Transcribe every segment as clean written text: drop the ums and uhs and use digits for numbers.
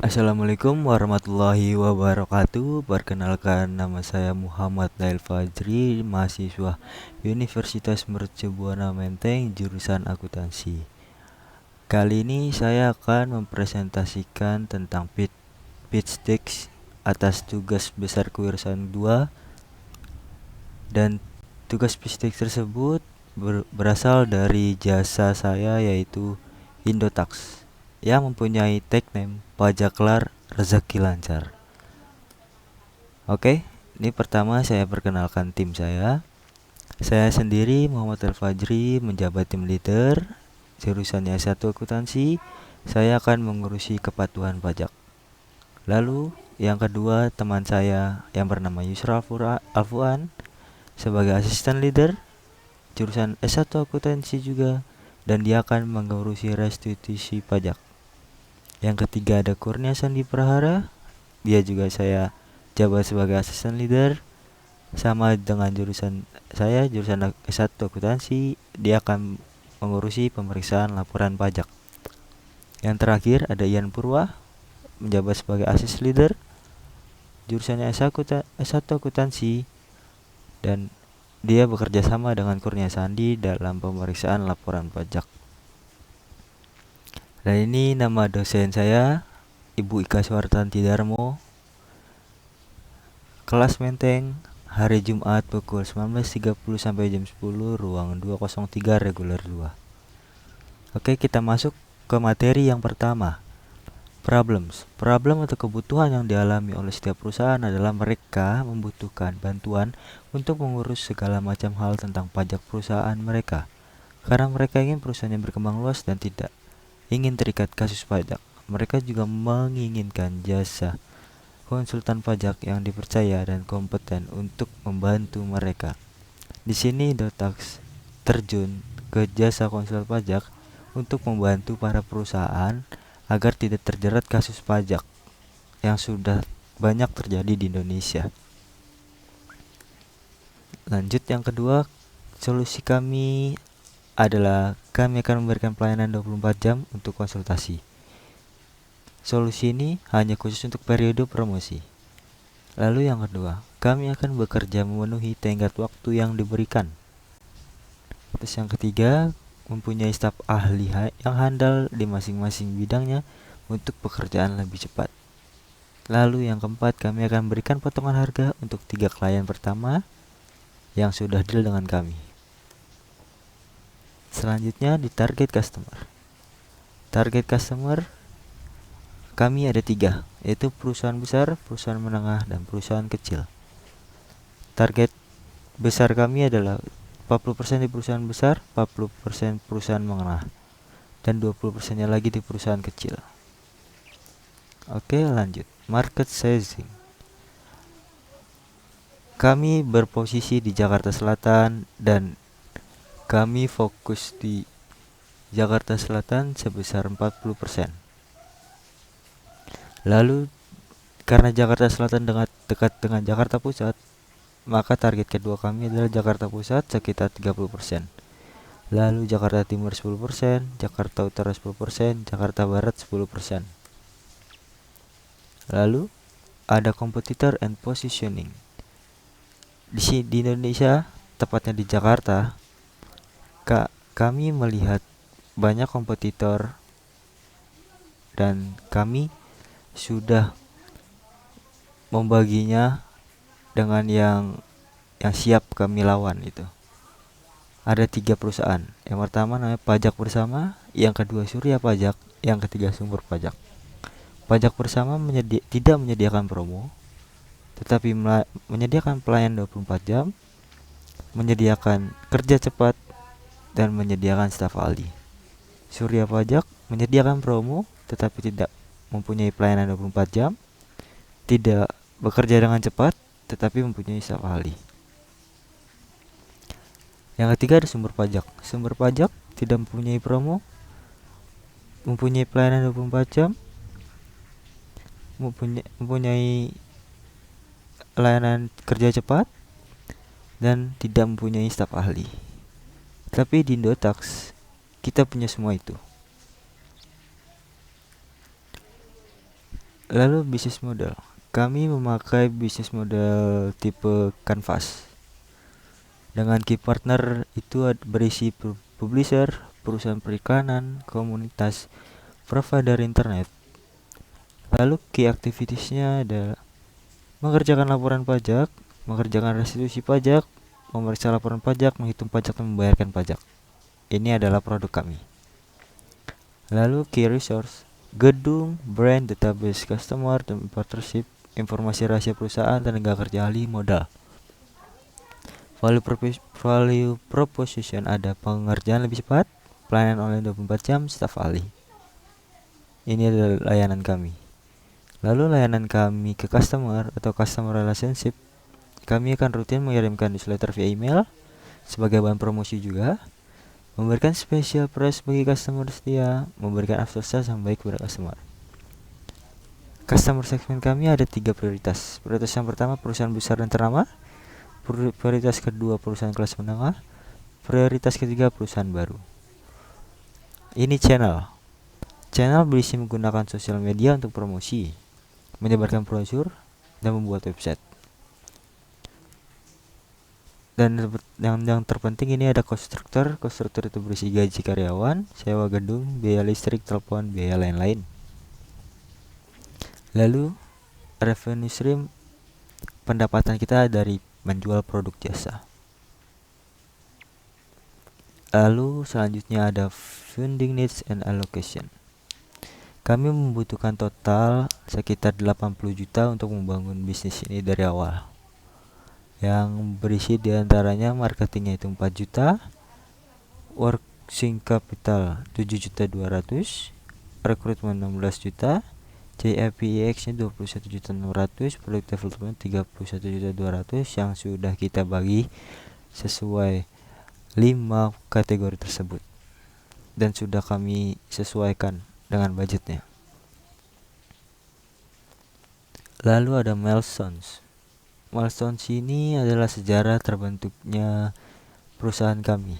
Assalamualaikum warahmatullahi wabarakatuh. Perkenalkan, nama saya Muhammad Nail Fajri, mahasiswa Universitas Mercu Buana Menteng, jurusan akuntansi. Kali ini saya akan mempresentasikan tentang pitch deck atas tugas besar kewirausahaan 2, dan tugas pitch deck tersebut berasal dari jasa saya, yaitu Indotax, yang mempunyai tag name pajak kelar rezeki lancar. Oke, ini pertama saya perkenalkan tim saya. Saya sendiri Muhammad Al Fajri, menjabat tim leader jurusannya S1 akuntansi. Saya akan mengurusi kepatuhan pajak. Lalu yang kedua, teman saya yang bernama Yusra Alfuan sebagai asisten leader jurusan S1 akuntansi juga, dan dia akan mengurusi restitusi pajak. Yang ketiga ada Kurnia Sandi Prahara, dia juga saya jabat sebagai asisten leader, sama dengan jurusan saya, jurusan S1 akuntansi. Dia akan mengurusi pemeriksaan laporan pajak. Yang terakhir ada Ian Purwa, menjabat sebagai asisten leader, jurusannya S1 akuntansi, dan dia bekerja sama dengan Kurnia Sandi dalam pemeriksaan laporan pajak. Dan ini nama dosen saya, Ibu Ika Suartanti Darmo. Kelas Menteng, hari Jumat pukul 19.30 sampai jam 10, ruang 203 reguler 2. Oke, kita masuk ke materi yang pertama. Problem atau kebutuhan yang dialami oleh setiap perusahaan adalah mereka membutuhkan bantuan untuk mengurus segala macam hal tentang pajak perusahaan mereka, karena mereka ingin perusahaannya berkembang luas dan tidak ingin terikat kasus pajak. Mereka juga menginginkan jasa konsultan pajak yang dipercaya dan kompeten untuk membantu mereka. Di sini Indotax terjun ke jasa konsultan pajak untuk membantu para perusahaan agar tidak terjerat kasus pajak yang sudah banyak terjadi di Indonesia. Lanjut, yang kedua, solusi kami adalah kami akan memberikan pelayanan 24 jam untuk konsultasi. Solusi ini hanya khusus untuk periode promosi. Lalu yang kedua, kami akan bekerja memenuhi tenggat waktu yang diberikan. Terus yang ketiga, mempunyai staf ahli yang handal di masing-masing bidangnya untuk pekerjaan lebih cepat. Lalu yang keempat, kami akan berikan potongan harga untuk 3 klien pertama yang sudah deal dengan kami. Selanjutnya di target customer. Target customer kami ada 3, yaitu perusahaan besar, perusahaan menengah, dan perusahaan kecil. Target besar kami adalah 40% di perusahaan besar, 40% perusahaan menengah, dan 20%-nya lagi di perusahaan kecil. Oke, lanjut. Market sizing. Kami berposisi di Jakarta Selatan dan kami fokus di Jakarta Selatan sebesar 40%. Lalu karena Jakarta Selatan dekat dengan Jakarta Pusat, maka target kedua kami adalah Jakarta Pusat sekitar 30%. Lalu Jakarta Timur 10%, Jakarta Utara 10%, Jakarta Barat 10%. Lalu ada competitor and positioning. Di Indonesia, tepatnya di Jakarta, kami melihat banyak kompetitor dan kami sudah membaginya dengan yang siap kami lawan itu. Ada 3 perusahaan. Yang pertama namanya Pajak Bersama, yang kedua Surya Pajak, yang ketiga Sumber Pajak. Pajak Bersama tidak menyediakan promo, tetapi menyediakan pelayanan 24 jam, menyediakan kerja cepat, dan menyediakan staf ahli. Surya Pajak menyediakan promo tetapi tidak mempunyai pelayanan 24 jam, tidak bekerja dengan cepat, tetapi mempunyai staf ahli. Yang ketiga ada Sumber Pajak. Sumber Pajak tidak mempunyai promo, mempunyai pelayanan 24 jam, mempunyai layanan kerja cepat, dan tidak mempunyai staf ahli. Tapi di Indotax kita punya semua itu. Lalu bisnis model. Kami memakai bisnis model tipe Canvas. Dengan key partner itu berisi publisher, perusahaan periklanan, komunitas, provider internet. Lalu key activitiesnya adalah mengerjakan laporan pajak, mengerjakan restitusi pajak, memeriksa laporan pajak, menghitung pajak, dan membayarkan pajak. Ini adalah produk kami. Lalu key resource, gedung, brand, database customer, dan partnership, informasi rahasia perusahaan, tenaga kerja ahli, modal. Value proposition ada pengerjaan lebih cepat, pelayanan online 24 jam, staf ahli. Ini adalah layanan kami. Lalu layanan kami ke customer atau customer relationship, kami akan rutin mengirimkan newsletter via email sebagai bahan promosi juga, memberikan special price bagi customer setia, memberikan after sales yang baik kepada customer. Customer segment kami ada 3 prioritas. Prioritas yang pertama perusahaan besar dan ternama, prioritas kedua perusahaan kelas menengah, prioritas ketiga perusahaan baru. Ini channel berisi menggunakan sosial media untuk promosi, menyebarkan brosur, dan membuat website. Dan yang terpenting ini ada cost structure itu berisi gaji karyawan, sewa gedung, biaya listrik, telepon, biaya lain-lain. Lalu revenue stream, pendapatan kita dari menjual produk jasa. Lalu selanjutnya ada funding needs and allocation. Kami membutuhkan total sekitar 80 juta untuk membangun bisnis ini dari awal. Yang berisi diantaranya marketingnya itu 4 juta, working capital 7.200.000, rekrutmen 16 juta, JAPEX nya 21.600.000, product development 31.200.000 yang sudah kita bagi sesuai 5 kategori tersebut dan sudah kami sesuaikan dengan budgetnya. Lalu ada milestones. Milestones ini adalah sejarah terbentuknya perusahaan kami.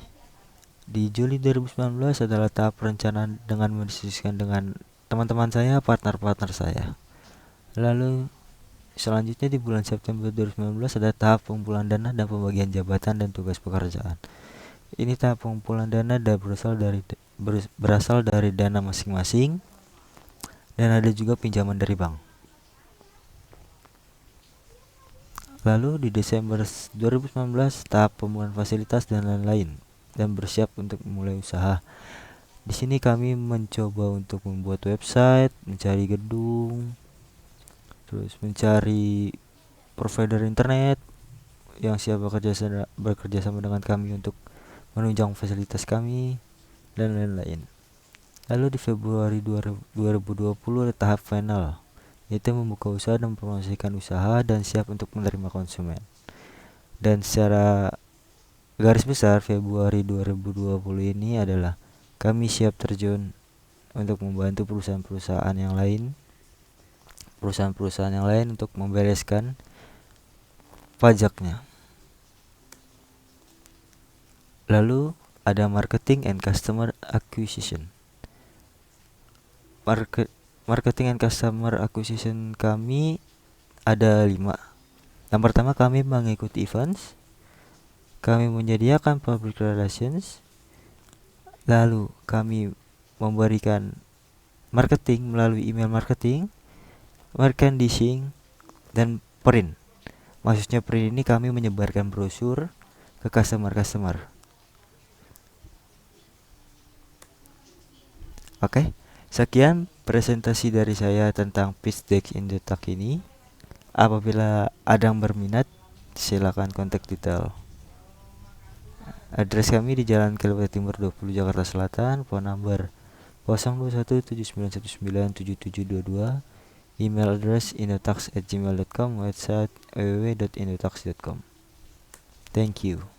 Di Juli 2019 adalah tahap perencanaan dengan mendiskusikan dengan teman-teman saya, partner-partner saya. Lalu selanjutnya di bulan September 2019 ada tahap pengumpulan dana dan pembagian jabatan dan tugas pekerjaan. Ini tahap pengumpulan dana berasal dari dana masing-masing dan ada juga pinjaman dari bank. Lalu di Desember 2019 tahap pemulihan fasilitas dan lain-lain dan bersiap untuk memulai usaha. Di sini kami mencoba untuk membuat website, mencari gedung, terus mencari provider internet yang siap bekerja sama dengan kami untuk menunjang fasilitas kami dan lain-lain. Lalu di Februari 2020 ada tahap final, yaitu membuka usaha dan mempromosikan usaha dan siap untuk menerima konsumen. Dan secara garis besar Februari 2020 ini adalah kami siap terjun untuk membantu perusahaan-perusahaan yang lain untuk membereskan pajaknya. Lalu ada marketing and customer acquisition. Marketing and customer acquisition kami ada 5. Yang pertama kami mengikuti events, kami menyediakan public relations, lalu kami memberikan marketing melalui email marketing, merchandising, dan print. Maksudnya print ini kami menyebarkan brosur ke customer. Oke, sekian presentasi dari saya tentang pitch deck in the talk ini. Apabila ada yang berminat, silakan kontak detail. Address kami di Jalan Kalibata Timur 20 Jakarta Selatan, phone number 021791977722, email address indotalks@gmail.com, website www.indotalks.com. Thank you.